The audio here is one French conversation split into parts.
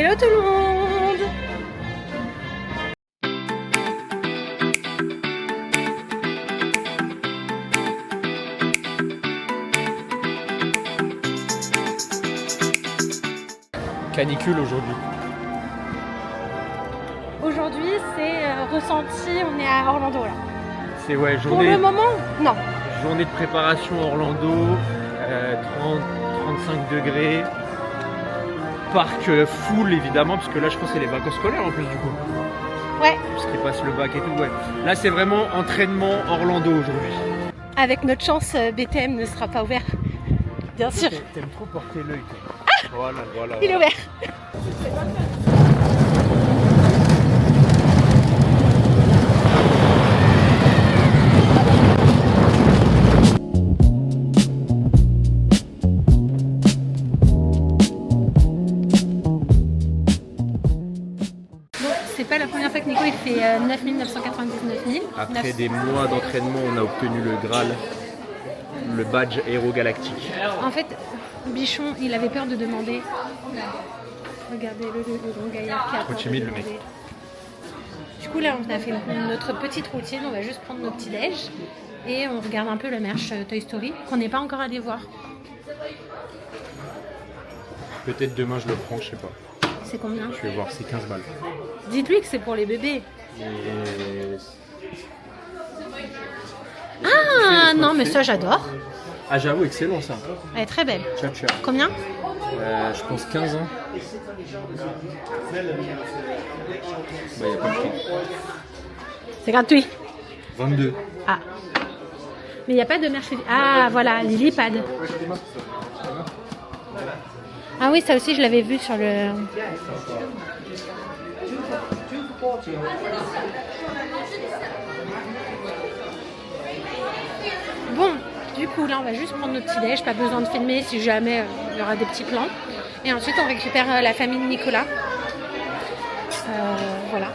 Hello tout le monde! Canicule aujourd'hui. Aujourd'hui c'est ressenti, on est à Orlando là. C'est ouais, Pour journée, le moment, non. journée de préparation Orlando, 30-35 degrés. Parc full évidemment, parce que là je pense que c'est les vacances scolaires en plus du coup. Ouais, Parce qu'ils passent le bac et tout, ouais. Là c'est vraiment entraînement Orlando aujourd'hui. avec notre chance, BTM ne sera pas ouvert. Bien sûr, T'aimes trop porter l'œil. Voilà, voilà. il est ouvert. C'est pas la première fois que Nico il fait 9 999 000. Après des mois d'entraînement, on a obtenu le Graal, le badge héros galactique. En fait, Bichon, il avait peur de demander. Regardez le grand gaillard qui a Trop peur de timide, le demander. mec. Du coup, là, on a fait notre petite routine. On va juste prendre nos petits déj et on regarde un peu le merch Toy Story qu'on n'est pas encore allé voir. Peut-être demain je le prends, je sais pas. C'est combien? Je vais voir, c'est 15 balles. Dites-lui que c'est pour les bébés. Et... Ah non, mais ça j'adore. Ah j'avoue, excellent ça. Elle est très belle. Tcha tcha. Combien? Je pense 15 ans. Bah y a pas de prix. C'est gratuit. 22. Ah. Mais il n'y a pas de merch. Ah voilà, Lillipad. Ah oui, ça aussi je l'avais vu sur le... Bon, du coup là on va juste prendre nos petits déj, pas besoin de filmer si jamais il y aura des petits plans. Et ensuite on récupère la famille de Nicolas. Voilà.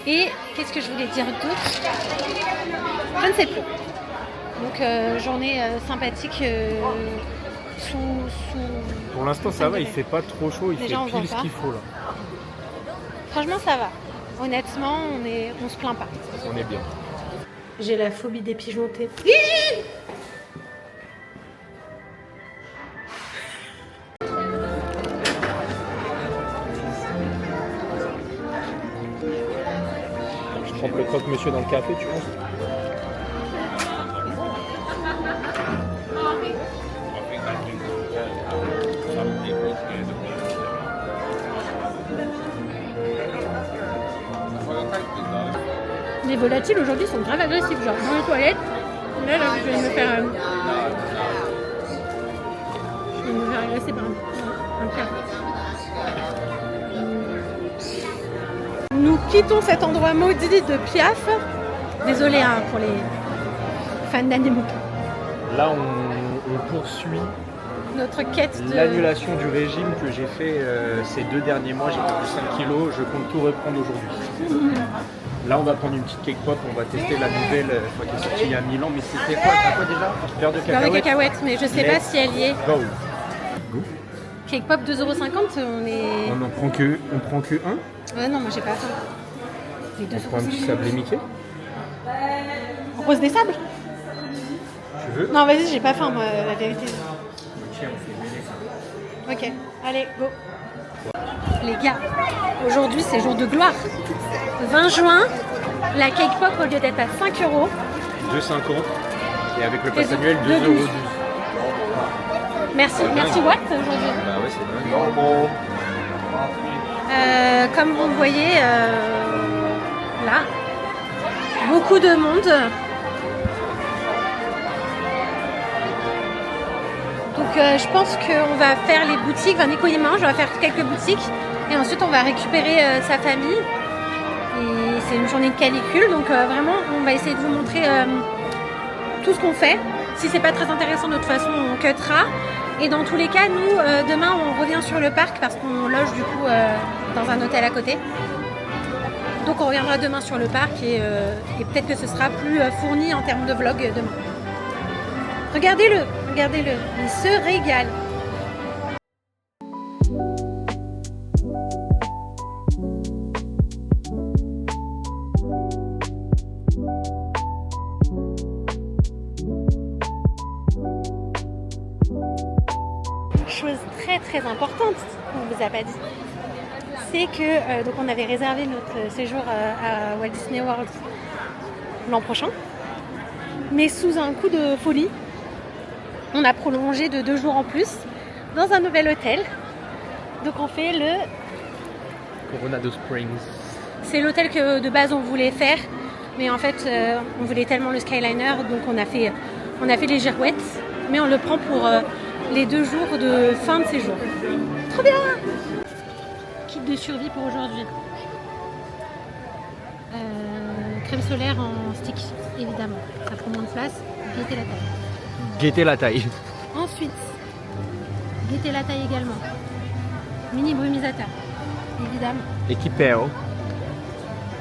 Et qu'est-ce que je voulais dire d'autre? Je ne sais plus. Donc journée sympathique sous... Pour l'instant ça va, il fait pas trop chaud, il Déjà, on fait voit pile ce pas. qu'il faut là. Franchement ça va. Honnêtement on se plaint pas. On est bien. J'ai la phobie des pigeontés. Je trempe le croque-monsieur dans le café, tu penses? Les volatiles aujourd'hui sont grave agressifs, genre dans les toilettes. Là je vais me faire agresser par un chat. Nous quittons cet endroit maudit de Piaf. Désolée hein, pour les fans d'animaux. Là on poursuit Notre quête de... l'annulation du régime que j'ai fait ces 2 derniers mois. J'ai perdu 5 kilos, je compte tout reprendre aujourd'hui. Là on va prendre une petite cake pop, on va tester la nouvelle qui est sortie il y a 1000 ans. Mais c'était quoi, déjà? Beurre de Beurre de cacahuète. cacahuète, mais je sais pas si elle y est. Go. Cake pop 2,50 €, on est... On prend que un. Non, moi j'ai pas faim. Les On prend un petit sablé Mickey. On pose des sables? Tu veux? Non, vas-y, j'ai pas faim, moi, la vérité. Tiens, on fait mêler ça. Ok, allez, go. Les gars, aujourd'hui c'est jour de gloire. 20 juin, la cake pop au lieu d'être à 5 €. 2,50 et avec le pass Et annuel 2,12 2,12 €. Merci Watt aujourd'hui. Bah ouais, c'est dingue. Comme vous le voyez, là, beaucoup de monde. Donc je pense qu'on va faire les boutiques, enfin Nico il mange, on va faire quelques boutiques et ensuite on va récupérer sa famille. Et c'est une journée de canicule, donc vraiment on va essayer de vous montrer tout ce qu'on fait. Si c'est pas très intéressant de toute façon on cuttera. Et dans tous les cas, nous demain on revient sur le parc parce qu'on loge du coup dans un hôtel à côté. Donc on reviendra demain sur le parc et peut-être que ce sera plus fourni en termes de vlog demain. Regardez-le, regardez-le, il se régale. très importante qu'on ne vous a pas dit, c'est que donc on avait réservé notre séjour à Walt Disney World l'an prochain, mais sous un coup de folie, on a prolongé de 2 jours en plus dans un nouvel hôtel. Donc on fait le Coronado Springs. C'est l'hôtel que de base on voulait faire, mais en fait on voulait tellement le Skyliner, donc on a fait les girouettes, mais on le prend pour les 2 jours de fin de séjour. Trop bien! Kit de survie pour aujourd'hui. Crème solaire en stick, évidemment. Ça prend moins de place. Guettez la taille. Guettez la taille. Ensuite, guettez la taille également. Mini brumisateur, évidemment. Équipéo.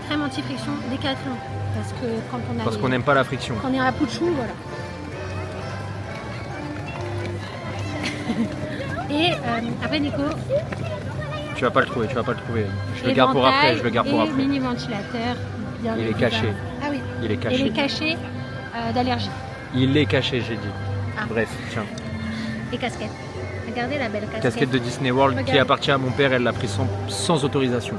Crème anti-friction Décathlon. Parce que quand on a Parce qu'on n'aime pas la friction. Quand on est à Pouchou, voilà. Et après Nico. Tu vas pas le trouver. Je le garde pour après. Mini ventilateur. Bien Il est caché. Ah oui. Il est caché. Il est caché d'allergie. Il est caché, j'ai dit. Ah. Bref, tiens. Et casquette. Regardez la belle casquette. Casquette de Disney World qui Regarde. appartient à mon père. Elle l'a pris sans autorisation.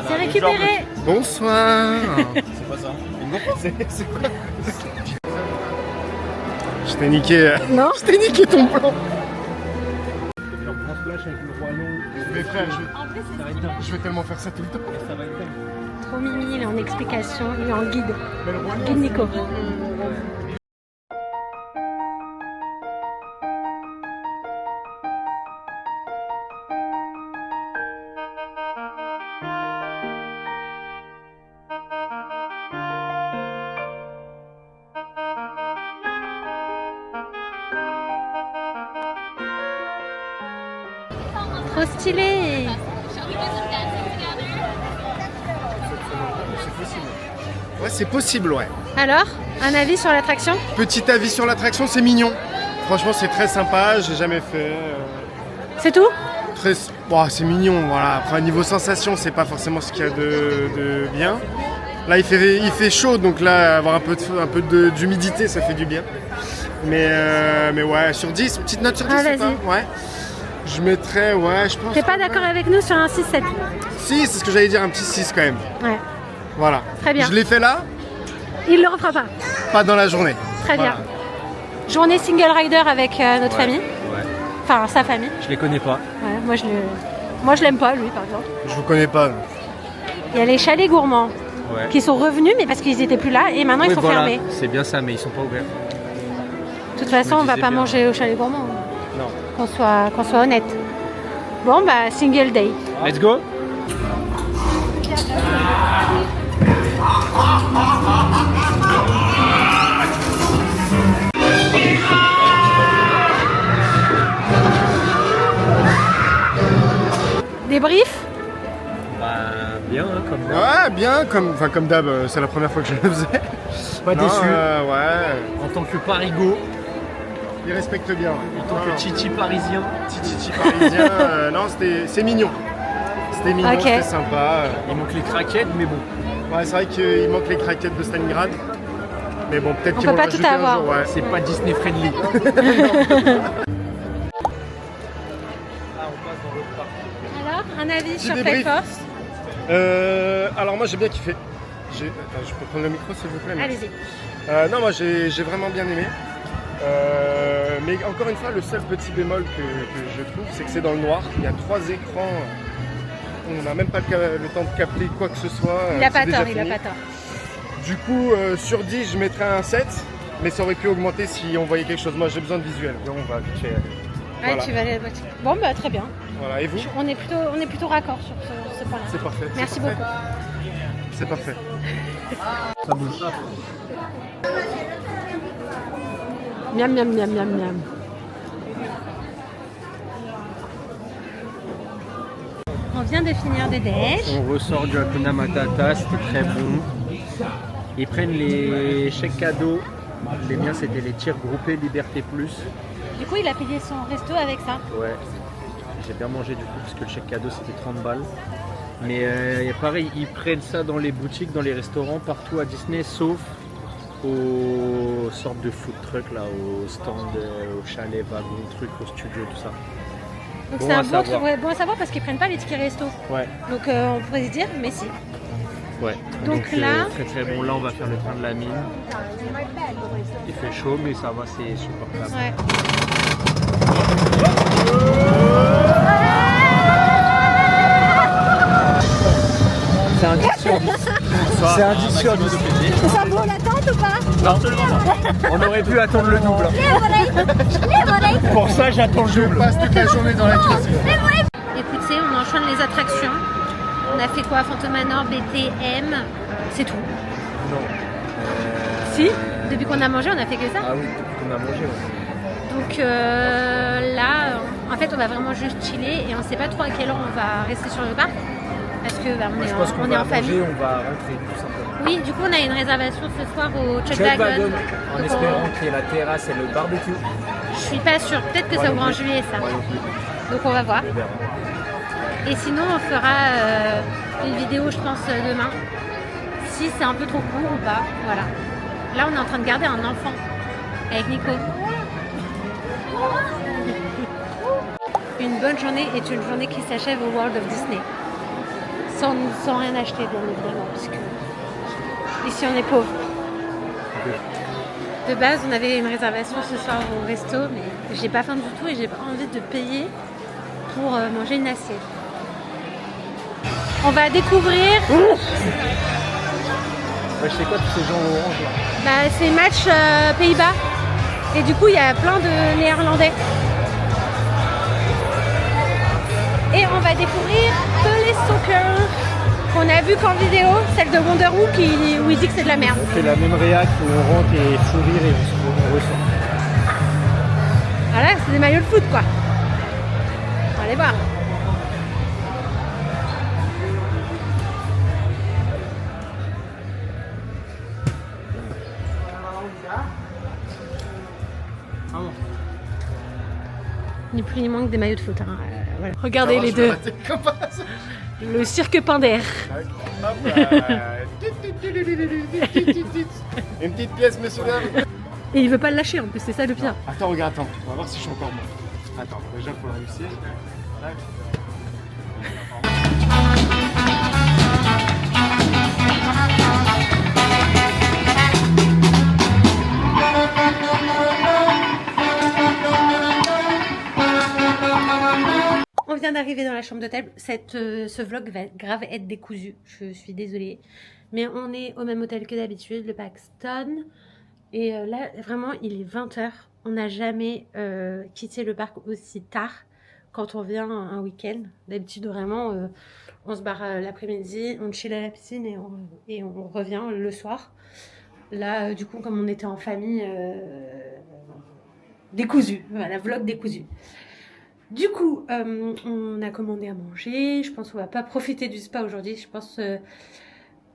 C'est récupéré. Bonsoir. C'est pas ça. C'est quoi? Je t'ai niqué. Non. Je t'ai niqué ton plan. Mais frère, Je vais tellement faire ça tout le temps. Trop mimi, il est en explication, il est en guide. Guide Nico. Trop stylé. Ouais, c'est possible, ouais. Alors, un avis sur l'attraction? Petit avis sur l'attraction, c'est mignon. Franchement, c'est très sympa. J'ai jamais fait. C'est tout? Très. Bon, c'est mignon, voilà. Après, niveau sensation, c'est pas forcément ce qu'il y a de bien. Là, il fait chaud, donc là, avoir un peu d'humidité, ça fait du bien. Mais ouais, sur 10, petite note sur 10, Ah, ou pas? vas-y. Ouais. Je mettrais, ouais, je pense. T'es pas d'accord avec nous sur un 6-7? Si, c'est ce que j'allais dire, un petit 6 quand même. Ouais, Voilà. Très bien. Je l'ai fait là, il le refera pas. pas dans la journée. Très Voilà. bien. Journée single rider avec notre famille. Ouais. Enfin, sa famille. Je les connais pas. Ouais, moi je l'aime pas, lui, par exemple. Je vous connais pas. Il y a les chalets gourmands Ouais. qui sont revenus, mais parce qu'ils étaient plus là, et maintenant ils sont fermés. C'est bien ça, mais ils sont pas ouverts. De toute façon, on va disais pas bien. manger au chalet gourmand. Non. Qu'on soit honnête. Bon, bah, single day. Let's go. Débrief? Bah, bien, hein, comme moi. Ouais, bien, comme d'hab, c'est la première fois que je le faisais. Pas Non, déçu. ouais, En tant que parigo, il respecte bien. en tant que chichi parisien. Chichi parisien, non, c'est mignon. C'était mignon, Ok. c'était sympa. Il manque les craquettes, mais bon. Ouais, c'est vrai qu'il manque les craquettes de Stalingrad. Mais bon, peut-être On qu'ils peut vont pas le tout rajouter un avoir. jour, ouais. C'est pas Disney friendly. Alors, un avis sur débrief. Flight Force? Alors moi j'ai bien kiffé. Attends, je peux prendre le micro s'il vous plaît? merci. Allez-y. Non, moi j'ai vraiment bien aimé. Mais encore une fois, le seul petit bémol que je trouve, c'est que c'est dans le noir. Il y a 3 écrans. On n'a même pas le temps de capter quoi que ce soit. Il a C'est pas déjà tort, il a fini. pas tort. Du coup, sur 10, je mettrais un 7. Mais ça aurait pu augmenter si on voyait quelque chose. Moi j'ai besoin de visuel. Donc, on va vite fait. Ouais, Voilà. tu vas aller. Bon, bah, très bien. Voilà, et vous? On est plutôt raccord sur ce point-là. C'est parfait. c'est Merci parfait. beaucoup. C'est parfait. Ça bouge. Miam, miam, miam, miam, miam. On vient de finir de déj. On ressort du Hakuna Matata, c'était très bon. Ils prennent les chèques cadeaux. Les miens, c'était les tirs groupés Liberté Plus. Du coup, il a payé son resto avec ça. Ouais, j'ai bien mangé du coup, parce que le chèque cadeau, c'était 30 balles. Mais pareil, ils prennent ça dans les boutiques, dans les restaurants, partout à Disney, sauf aux sortes de food truck là, au stand, au chalet, wagon, truc, au studio, tout ça. Donc Bon c'est un à bon savoir. truc, ouais, bon à savoir parce qu'ils prennent pas les tickets resto. Ouais. Donc on pourrait se dire, mais si. Ouais. Donc là- très très bon. Là, on va faire le train de la mine. Il fait chaud, mais ça va, c'est supportable. Ouais. C'est un 10 sur 10. C'est un 10 sur 10. Ça vaut l'attente ou pas? Non, absolument pas. On aurait pu attendre le double. Pour ça, j'attends le Je double. passe toute la journée dans la cuisine. Écoutez, on enchaîne les attractions. On a fait quoi? Phantom Manor, BTM, c'est tout. Non. Si, depuis qu'on a mangé, on a fait que ça. Ah oui, depuis qu'on a mangé, ouais. Donc là, en fait, on va vraiment juste chiller et on sait pas trop à quelle heure on va rester sur le parc. Parce que bah, Moi, je pense qu'on on est va en famille. manger, on va rentrer, tout simplement. Oui, du coup, on a une réservation ce soir au Chuck Chuck Wagon. Wagon, en Donc, espérant qu'il y ait la terrasse et le barbecue. je suis pas sûre. Peut-être que ça ouvre en juillet, ça. Moi non plus. Donc on va voir. On verra. Et sinon, on fera une vidéo, je pense, demain. Si c'est un peu trop court ou pas. Voilà. Là, on est en train de garder un enfant avec Nico. Une bonne journée est une journée qui s'achève au World of Disney. Sans rien acheter, bien évidemment, puisque ici on est pauvre. De base, on avait une réservation ce soir au resto, mais j'ai pas faim du tout et j'ai pas envie de payer pour manger une assiette. On va découvrir. Ouais, je sais quoi, tous ces gens orange là. Bah, c'est match Pays-Bas. Et du coup, il y a plein de Néerlandais. Et on va découvrir Police Soccer qu'on a vu qu'en vidéo, celle de Wonder Woman où il dit que c'est de la merde. On fait la même réac où on rentre et fou rire et on ressort. Voilà, c'est des maillots de foot quoi. On va aller voir. Ni plus ni moins que des maillots de foot. Hein. Voilà. Regardez les deux. Le cirque Pinder. Une petite pièce, monsieur dame. Et il veut pas le lâcher en plus, c'est ça le pire. Attends, regarde, attends. On va voir si je suis encore bon. Attends, déjà faut réussir. Tac. On vient d'arriver dans la chambre d'hôtel. Ce vlog va grave être décousu. Je suis désolée. Mais on est au même hôtel que d'habitude, le Paxton. Et là, vraiment, il est 20h. On n'a jamais quitté le parc aussi tard quand on vient un week-end. D'habitude, vraiment, on se barre l'après-midi, on chill à la piscine et on revient le soir. Là, du coup, comme on était en famille, décousu. Voilà, vlog décousu. Du coup, on a commandé à manger. Je pense qu'on va pas profiter du spa aujourd'hui. Je pense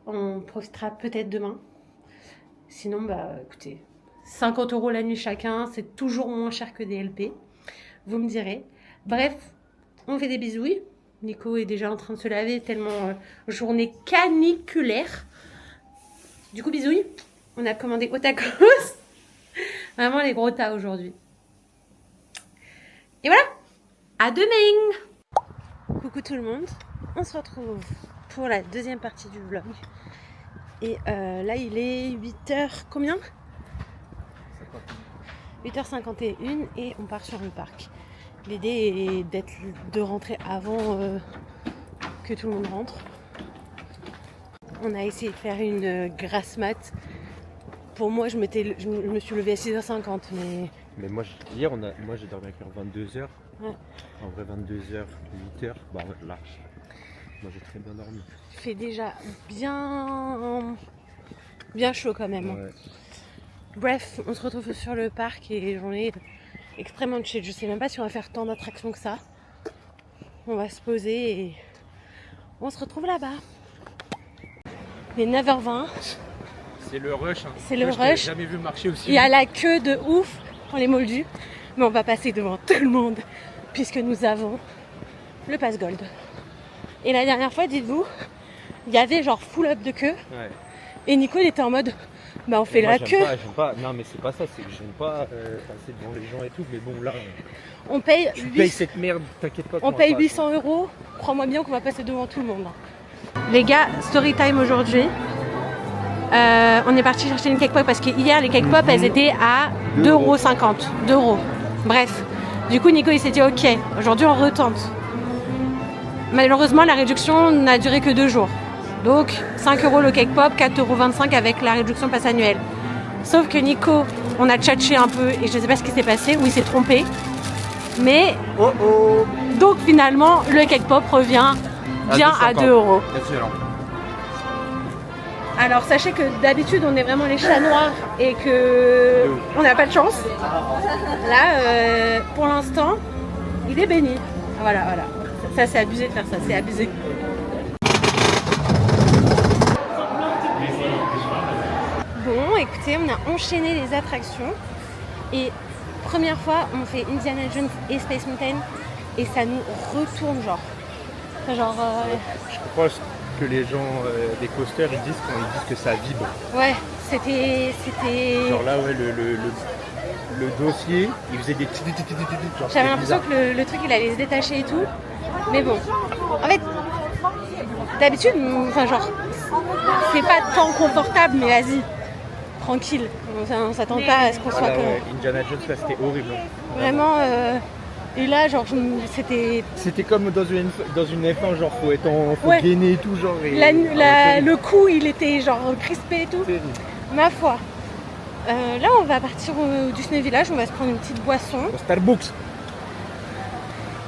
on profitera peut-être demain. Sinon, bah écoutez, 50 € la nuit chacun, c'est toujours moins cher que des LP. Vous me direz. Bref, on fait des bisouilles. Nico est déjà en train de se laver tellement journée caniculaire. Du coup, bisouilles. On a commandé au tacos. Vraiment les gros tas aujourd'hui. Et voilà. À demain! Coucou tout le monde, on se retrouve pour la deuxième partie du vlog. Et là il est 8h combien? 8h51 et on part sur le parc. L'idée est de rentrer avant que tout le monde rentre. On a essayé de faire une grasse mat. Pour moi je me suis levée à 6h50 Mais moi, hier, moi j'ai dormi vers 22h. Ouais. En vrai, 22h, 8h, bah là, moi j'ai très bien dormi. il fait déjà bien chaud quand même. Ouais. Bref, on se retrouve sur le parc et journée extrêmement chill. Je sais même pas si on va faire tant d'attractions que ça. On va se poser et on se retrouve là-bas. Il est 9h20. C'est le rush. Hein. C'est le Moi, je rush. t'ai jamais vu marcher aussi Il y a vite. la queue de ouf dans les moldus. Mais on va passer devant tout le monde puisque nous avons le pass gold. Et la dernière fois, dites-vous, il y avait genre full up de queue. Ouais. Et Nico il était en mode Bah on fait Moi, la j'aime queue. j'aime pas. Non, mais c'est pas ça, c'est que j'aime pas passer devant les gens et tout. Mais bon, là, On paye, tu payes cette merde, t'inquiète pas. on paye 800 €. Crois-moi bien qu'on va passer devant tout le monde. Les gars, story time aujourd'hui. On est parti chercher une cake pop parce que hier les cake pop elles étaient à 2,50 €. 2 €. Bref. Du coup Nico il s'est dit ok, aujourd'hui on retente. Malheureusement la réduction n'a duré que 2 jours. Donc 5 € le cake pop, 4,25 € avec la réduction passe annuelle. Sauf que Nico, on a tchatché un peu et je sais pas ce qui s'est passé, ou il s'est trompé. Mais donc finalement le cake pop revient bien à 2 €. Excellent. Alors sachez que d'habitude on est vraiment les chats noirs et que on n'a pas de chance. Là pour l'instant il est béni. Voilà. Ça c'est abusé de faire ça, c'est abusé. Bon écoutez, on a enchaîné les attractions et première fois on fait Indiana Jones et Space Mountain et ça nous retourne genre. Je crois que les gens des coasters ils disent quand ils disent que ça vibre. Ouais, c'était. Genre là ouais le dossier il faisait des J'avais l'impression que le truc il allait se détacher et tout. Mais bon. En fait, d'habitude, enfin genre, c'est pas tant confortable, mais vas-y, tranquille. On s'attend pas à ce qu'on soit comme. Indiana Jones là c'était horrible. Vraiment. Et là, genre, c'était. C'était comme dans une F1, genre faut Ouais. gainer et tout, genre. Et... Le cou, il était genre crispé et tout. Terrible. Ma foi. Là, on va partir au Disney Village, on va se prendre une petite boisson. Au Starbucks.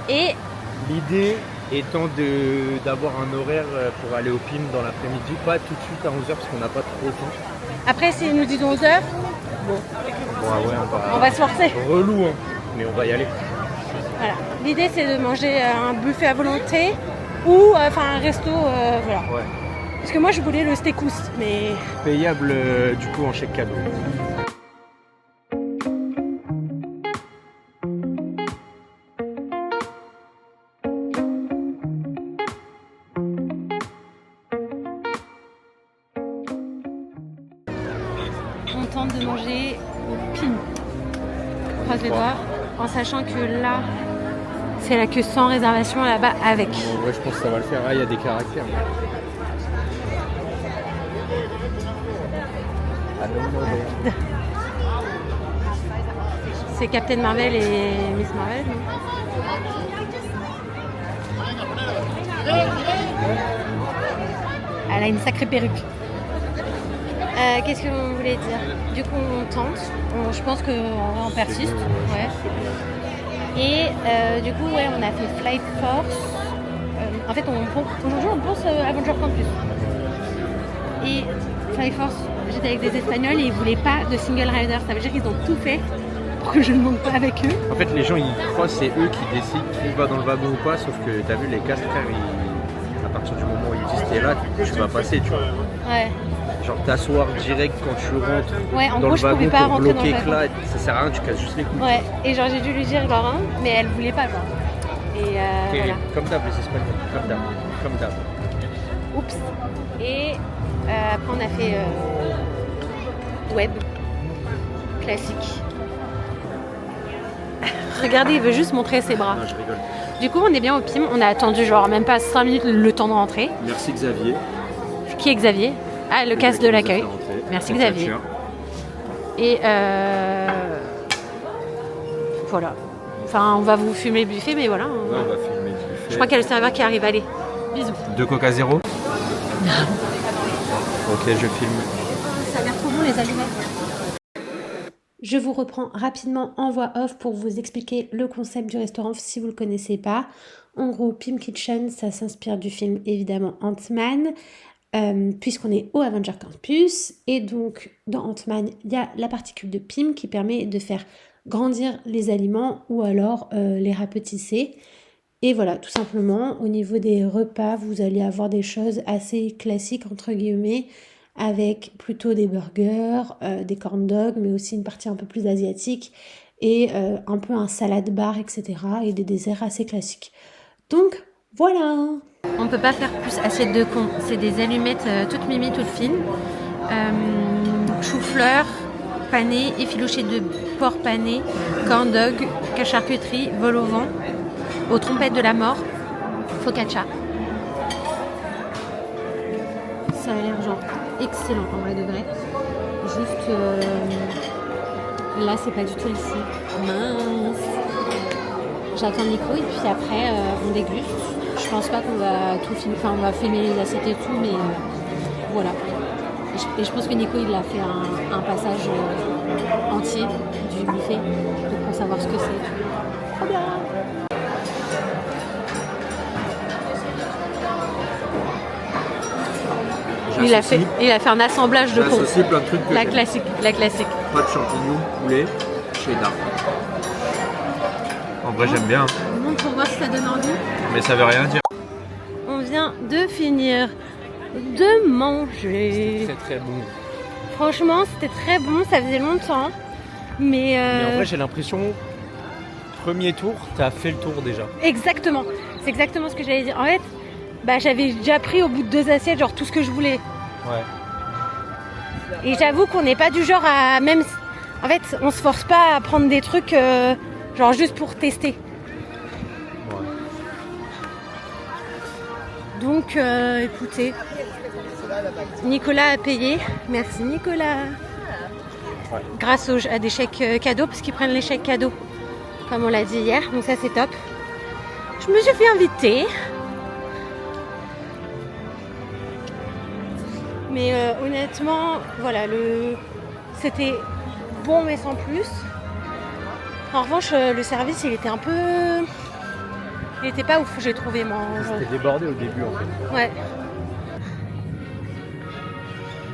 Et L'idée étant d'avoir un horaire pour aller au PIM dans l'après-midi, pas tout de suite à 11h parce qu'on n'a pas trop de temps. après, s'ils nous disent 11h, Bon, ouais, on va se forcer. Relou, hein, mais on va y aller. Voilà. L'idée, c'est de manger un buffet à volonté ou un resto, voilà. Ouais. Parce que moi, je voulais le steakhouse, mais Payable du coup en chèque cadeau. on tente de manger au PIM. On croise les doigts, en sachant que là, c'est la queue sans réservation là-bas avec. Ouais, je pense que ça va le faire. Ah, il y a des caractères. Ah non. C'est Captain Marvel et Miss Marvel. Non elle a une sacrée perruque. Qu'est-ce qu'on voulait dire? Du coup, on tente. Je pense qu'on persiste. Ouais. Et du coup, ouais, on a fait Flight Force. En fait, aujourd'hui, on pense Avenger Campus. Et Flight Force, j'étais avec des Espagnols et ils voulaient pas de single rider. Ça veut dire qu'ils ont tout fait pour que je ne monte pas avec eux. En fait, les gens ils croient que c'est eux qui décident qui va dans le wagon ou pas, sauf que t'as vu les casques, frère, à partir du moment où ils disent t'es là, tu vas passer, tu vois. Ouais. Genre t'asseoir direct quand tu rentres Ouais, en dans gros, le je pouvais wagon pas pour rentrer dans bloquer le que wagon. là, ça sert à rien, tu casses juste les couilles. Ouais, et genre j'ai dû lui dire genre mais elle voulait pas genre. Et voilà. Comme d'hab, les Espagnols, comme d'hab. Oups. Et après on a fait web classique. Regardez, il veut juste montrer ses bras. Non, je rigole. Du coup, on est bien au PIM. On a attendu genre même pas 5 minutes le temps de rentrer. Merci Xavier. Qui est Xavier? Ah, le casque de l'accueil. Merci Xavier. Et voilà. Enfin, on va vous fumer le buffet, mais voilà. Ouais, on va filmer du buffet. Je crois qu'il y a le serveur qui arrive. Allez, bisous. Deux Coca zéro. Ok, je filme. Ça a l'air trop bon les allumettes. Je vous reprends rapidement en voix off pour vous expliquer le concept du restaurant si vous ne le connaissez pas. En gros, Pim Kitchen, ça s'inspire du film évidemment Ant-Man, puisqu'on est au Avenger Campus. Et donc, dans Ant-Man, il y a la particule de Pim qui permet de faire grandir les aliments ou alors les rapetisser. Et voilà, tout simplement, au niveau des repas, vous allez avoir des choses assez classiques, entre guillemets, avec plutôt des burgers, des corn dogs, mais aussi une partie un peu plus asiatique et un peu un salade bar, etc. et des desserts assez classiques. Donc, voilà. On ne peut pas faire plus assiette de con. C'est des allumettes toutes mimi, toutes fines. Choux chou-fleur pané, effiloché de porc pané, corn dog, charcuterie, vol au vent, aux trompettes de la mort, focaccia. Ça a l'air genre excellent en vrai de vrai. Juste là c'est pas du tout ici. Mince. J'attends Nico et puis après on déguste. Je pense pas qu'on va tout filmer, enfin on va filmer les assiettes et tout, mais voilà. Et je pense que Nico il a fait un passage entier du buffet pour savoir ce que c'est. Trop bien. Il a fait un assemblage de cons. J'associe plein de trucs que La j'aime. classique. Pas de champignons, poulet, cheddar. En vrai j'aime bien, Montre pour voir si ça donne envie. mais ça veut rien dire. On vient de finir de manger. C'est très bon. Franchement, c'était très bon, ça faisait longtemps. Mais Mais en vrai j'ai l'impression, premier tour, t'as fait le tour déjà. exactement. C'est exactement ce que j'allais dire. En fait, j'avais déjà pris au bout de 2 assiettes genre tout ce que je voulais. Ouais. Et j'avoue qu'on n'est pas du genre à même. En fait, on se force pas à prendre des trucs genre juste pour tester. Ouais. Donc, écoutez, Nicolas a payé. Merci Nicolas. Ouais. Grâce à des chèques cadeaux, parce qu'ils prennent les chèques cadeaux, comme on l'a dit hier. Donc ça c'est top. Je me suis fait inviter. Mais honnêtement, voilà, c'était bon mais sans plus. En revanche, le service, il était un peu... Il était pas ouf, j'ai trouvé, moi. C'était débordé au début en fait. Ouais.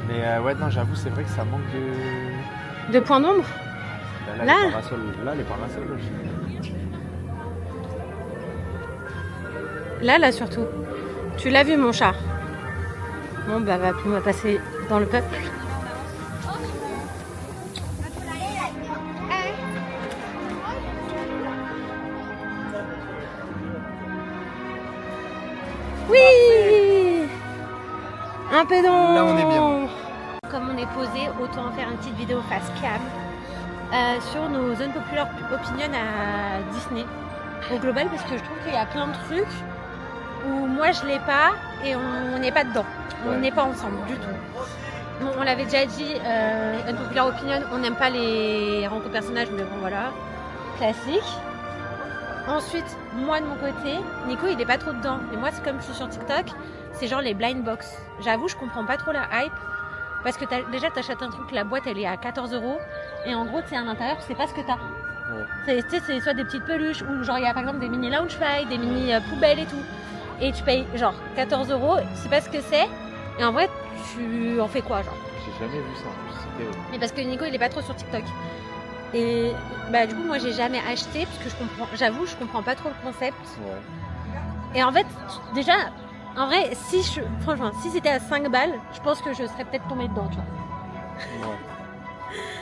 Mais ouais, non, j'avoue, c'est vrai que ça manque de. De points d'ombre. Là les parasols. Là, surtout. Tu l'as vu, mon chat. Bon, on va passer dans le peuple. Oui! Un peu d'ombre. Là, on est bien. Comme on est posé, autant en faire une petite vidéo face cam sur nos unpopular opinions à Disney au global, parce que je trouve qu'il y a plein de trucs où moi je l'ai pas et on n'est pas dedans, on n'est pas ensemble du tout. Bon, on l'avait déjà dit, unpopular opinion, on n'aime pas les rencontres personnages, mais bon voilà, classique. Ensuite, moi de mon côté, Nico il est pas trop dedans, et moi c'est comme je suis sur TikTok, c'est genre les blind box. J'avoue, je comprends pas trop la hype. Parce que déjà, t'achètes un truc, la boîte elle est à 14 € et en gros, à l'intérieur, tu sais pas ce que t'as. Ouais. C'est soit des petites peluches ou genre il y a par exemple des mini lounge fight, des mini poubelles et tout. Et tu payes genre 14 €, tu sais pas ce que c'est. Et en vrai, tu en fais quoi genre? J'ai jamais vu ça. Mais parce que Nico il est pas trop sur TikTok. Et du coup, moi j'ai jamais acheté parce que je comprends pas trop le concept. Ouais. Et en fait, déjà. En vrai, franchement, si c'était à 5 balles, je pense que je serais peut-être tombée dedans, tu vois. Ouais.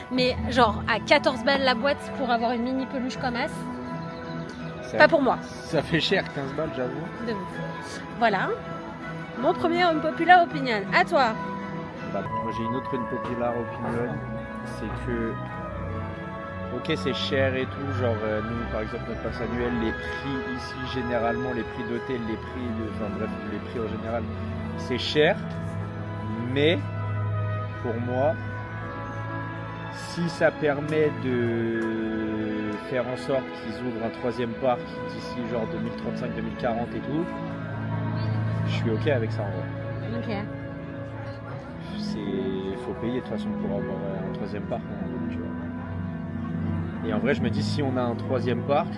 Mais genre, à 14 balles la boîte pour avoir une mini peluche comme as, pas pour moi. Ça fait cher, 15 balles, j'avoue. De ouf. Voilà. Mon premier unpopular opinion. À toi. Moi, j'ai une autre unpopular opinion. C'est que... Ok, c'est cher et tout, genre nous par exemple notre passe annuel, les prix ici généralement, les prix d'hôtel, les prix en général, c'est cher, mais pour moi, si ça permet de faire en sorte qu'ils ouvrent un 3e parc d'ici genre 2035-2040 et tout, je suis ok avec ça en vrai. Ok. Faut payer de toute façon pour avoir un 3e parc, tu vois. Et en vrai, je me dis, si on a un 3e parc,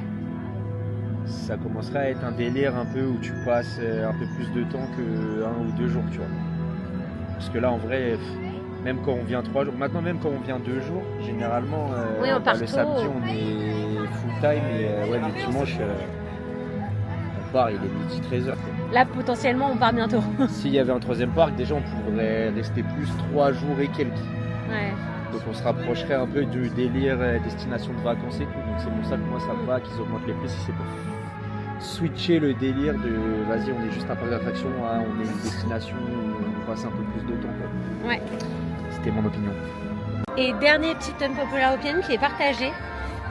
ça commencerait à être un délire un peu où tu passes un peu plus de temps que 1 ou 2 jours, tu vois. Parce que là, en vrai, même quand on vient 3 jours, maintenant même quand on vient 2 jours, généralement, le samedi, on est full time et le dimanche, on part, il est 12h-13h. Là, potentiellement, on part bientôt. S'il y avait un 3e parc, déjà, on pourrait rester plus 3 jours et quelques. Ouais. Donc on se rapprocherait un peu du délire destination de vacances et tout. Donc c'est pour ça que moi ça me va qu'ils augmentent les prix si c'est pour switcher le délire de vas-y on est juste un parc d'attraction, on est une destination où on passe un peu plus de temps quoi. Ouais. C'était mon opinion. Et dernier petit unpopular opinion qui est partagé,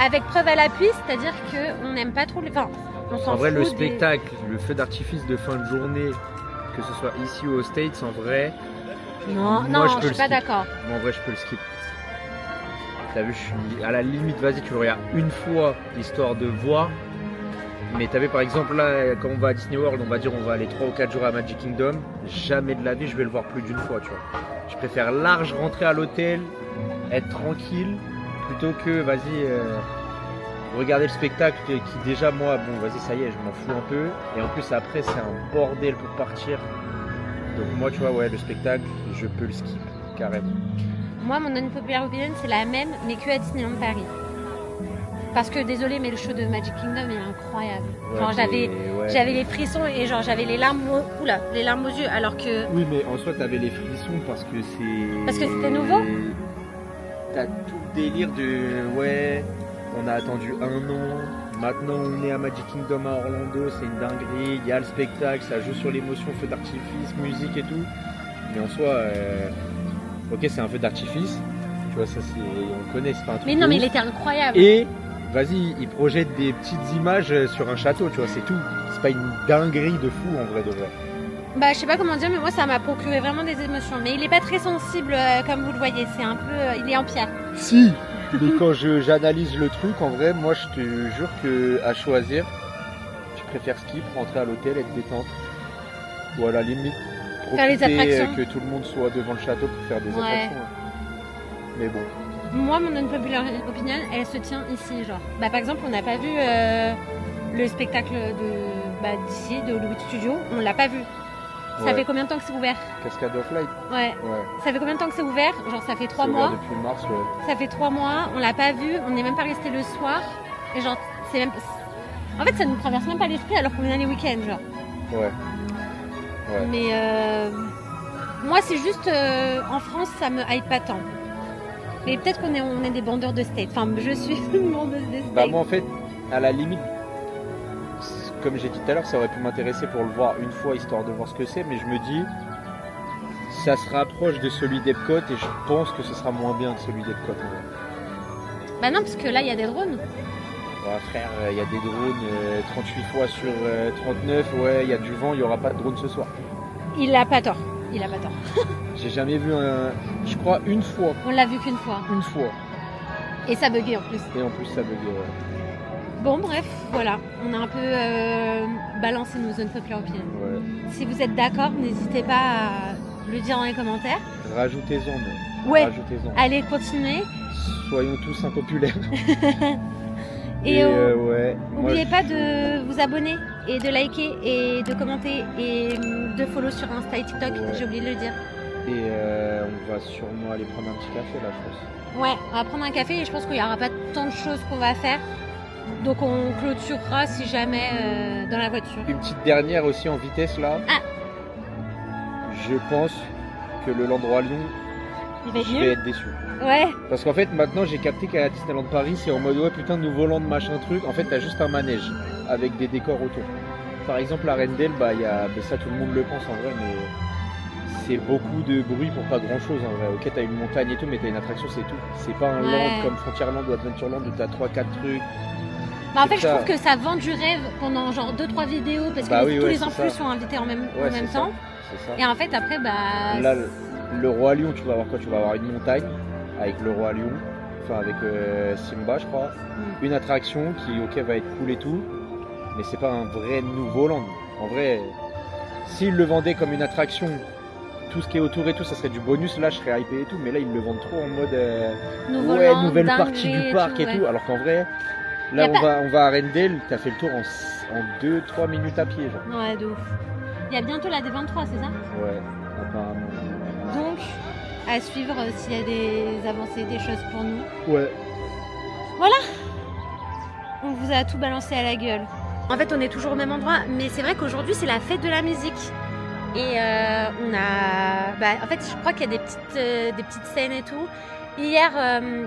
avec preuve à l'appui, c'est-à-dire qu'on n'aime pas trop les... Enfin, on s'en En vrai, fout le des- spectacle, le feu d'artifice de fin de journée, que ce soit ici ou aux States, en vrai, Non, moi, non, je je peux suis le pas skip. d'accord. moi, en vrai, je peux le skip. T'as vu, je suis à la limite, vas-y, tu le regardes une fois, histoire de voir. Mais t'as vu, par exemple, là, quand on va à Disney World, on va dire on va aller 3 ou 4 jours à Magic Kingdom. Jamais de la vie, je vais le voir plus d'une fois, tu vois. Je préfère large rentrer à l'hôtel, être tranquille, plutôt que, vas-y, regarder le spectacle qui déjà, moi, bon, vas-y, ça y est, je m'en fous un peu. Et en plus, après, c'est un bordel pour partir. Donc moi, tu vois, ouais, le spectacle, je peux le skip, carrément. Moi, mon unpopular opinion, c'est la même, mais que à Disneyland Paris. Parce que, désolé, mais le show de Magic Kingdom est incroyable. Ouais, Genre, mais ouais. j'avais les frissons et genre, j'avais les larmes, les larmes aux yeux, alors que... Oui, mais en soi, t'avais les frissons parce que c'est... Parce que c'était nouveau. T'as tout le délire de... Ouais, on a attendu 1 an, maintenant on est à Magic Kingdom à Orlando, c'est une dinguerie, il y a le spectacle, ça joue sur l'émotion, feu d'artifice, musique et tout. Mais en soi, ok, c'est un feu d'artifice, tu vois, ça c'est... On connaît, c'est pas un truc Mais de non, mais ouf. il était incroyable. Et, vas-y, ils projettent des petites images sur un château, tu vois, c'est tout. C'est pas une dinguerie de fou en vrai de vrai. Bah, je sais pas comment dire, mais moi, ça m'a procuré vraiment des émotions. Mais il est pas très sensible, comme vous le voyez. C'est un peu... il est en pierre. Si, mais quand j'analyse le truc, en vrai, moi je te jure que à choisir, je préfère skip, rentrer à l'hôtel, être détente. Ou à la limite, Faire les profiter attractions. que tout le monde soit devant le château pour faire des Ouais. attractions. hein. Mais bon, Moi, mon unpopular opinion, elle se tient ici, genre. Bah, par exemple, on n'a pas vu le spectacle d'ici, de Hollywood Studio. On l'a pas vu. Ça Ouais. fait combien de temps que c'est ouvert? Cascade of Light, Ouais. ouais. Ça fait combien de temps que c'est ouvert? Genre, ça fait 3 C'est ouvert mois. depuis mars, ouais. Ça fait 3 mois. On l'a pas vu. On n'est même pas resté le soir. Et genre, c'est même... En fait, ça nous traverse même pas l'esprit alors qu'on est allé les week-ends, genre. Ouais. Ouais. Mais moi, c'est juste en France, ça me hype pas tant. Mais peut-être on est des bandeurs de steak. Enfin, je suis une bandeuse de steak. Bah moi en fait, à la limite, comme j'ai dit tout à l'heure, ça aurait pu m'intéresser pour le voir une fois, histoire de voir ce que c'est, mais je me dis, ça se rapproche de celui d'Epcot et je pense que ce sera moins bien que celui d'Epcot. en vrai. Bah non, parce que là, il y a des drones. Ouais, frère, il y a des drones 38 fois sur 39, ouais, il y a du vent, il n'y aura pas de drone ce soir. Il a pas tort. Il a pas tort. J'ai jamais vu je crois une fois, On l'a vu qu'une fois. Et ça buguait en plus. et en plus ça buguait. Ouais. Bon, bref, voilà. On a un peu balancé nos unpopular opinions. Ouais. Si vous êtes d'accord, n'hésitez pas à le dire dans les commentaires. Rajoutez-en, mais Ouais. rajoutez-en. Allez, continuez. Soyons tous impopulaires. Et ouais. moi, n'oubliez je- pas de vous abonner et de liker et de commenter et de follow sur Insta et TikTok. Ouais. J'ai oublié de le dire. Et on va sûrement aller prendre un petit café là, je pense. Ouais, on va prendre un café et je pense qu'il n'y aura pas tant de choses qu'on va faire. Donc on clôturera si jamais dans la voiture. Une petite dernière aussi en vitesse là. Ah. Je pense que le Land Roi Lion, Il va être je vais nul. être déçu. Ouais, Parce qu'en fait maintenant j'ai capté qu'à Disneyland Paris c'est en mode ouais putain nouveau land machin truc. En fait t'as juste un manège avec des décors autour. Par exemple à Arendelle, bah il y a mais ça tout le monde le pense en vrai, mais c'est beaucoup de bruit pour pas grand chose en vrai. Ok t'as une montagne et tout, mais t'as une attraction c'est tout. C'est pas un Ouais. land comme Frontierland ou Adventureland où t'as 3-4 trucs. bah, en C'est fait je ça. trouve que ça vend du rêve pendant genre 2-3 vidéos parce que Bah oui, tous ouais, les c'est influx ça. sont invités en même Ouais, temps. c'est ça. C'est ça. Et en fait après bah... Là, le Roi Lion, tu vas avoir quoi? Tu vas avoir une montagne avec le Roi Lion, enfin avec Simba, je crois. Une attraction qui, ok, va être cool et tout, mais c'est pas un vrai nouveau land. En vrai, s'ils le vendaient comme une attraction, tout ce qui est autour et tout, ça serait du bonus. Là, je serais hypé et tout, mais là, ils le vendent trop en mode Nouveau ouais, land, nouvelle dinguerie partie du parc et ouais. tout. Alors qu'en vrai, Y là, a pas- on va à Arendelle, t'as fait le tour en 2-3 minutes à pied, genre. Ouais, de ouf. Il y a bientôt la D23, c'est ça? Ouais, apparemment. Donc, à suivre s'il y a des avancées, des choses pour nous. Ouais. On vous a tout balancé à la gueule. En fait, on est toujours au même endroit, mais c'est vrai qu'aujourd'hui, c'est la fête de la musique. Et on a... Bah, en fait, je crois qu'il y a des petites scènes et tout. Hier,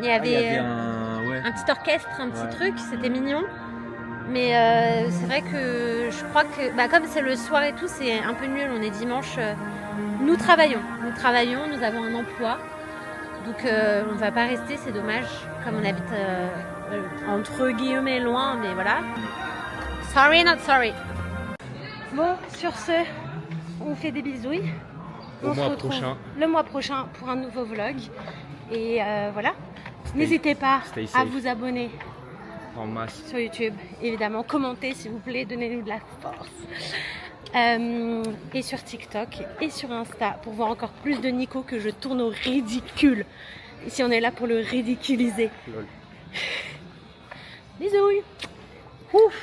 il y avait un petit orchestre, un petit Ouais. truc, c'était mignon. Mais c'est vrai que je crois que, bah, comme c'est le soir et tout, c'est un peu nul. On est dimanche. Nous travaillons, nous avons un emploi. Donc on va pas rester, c'est dommage, comme on habite entre guillemets loin, mais voilà. Sorry, not sorry. Bon, sur ce, on fait des bisouilles. On se retrouve le mois prochain pour un nouveau vlog. Et voilà. N'hésitez pas à vous abonner en masse sur YouTube. Évidemment, commentez s'il vous plaît, donnez-nous de la force. Et sur TikTok et sur Insta pour voir encore plus de Nico que je tourne au ridicule. Ici, on est là pour le ridiculiser. Lol. Bisous. Ouf.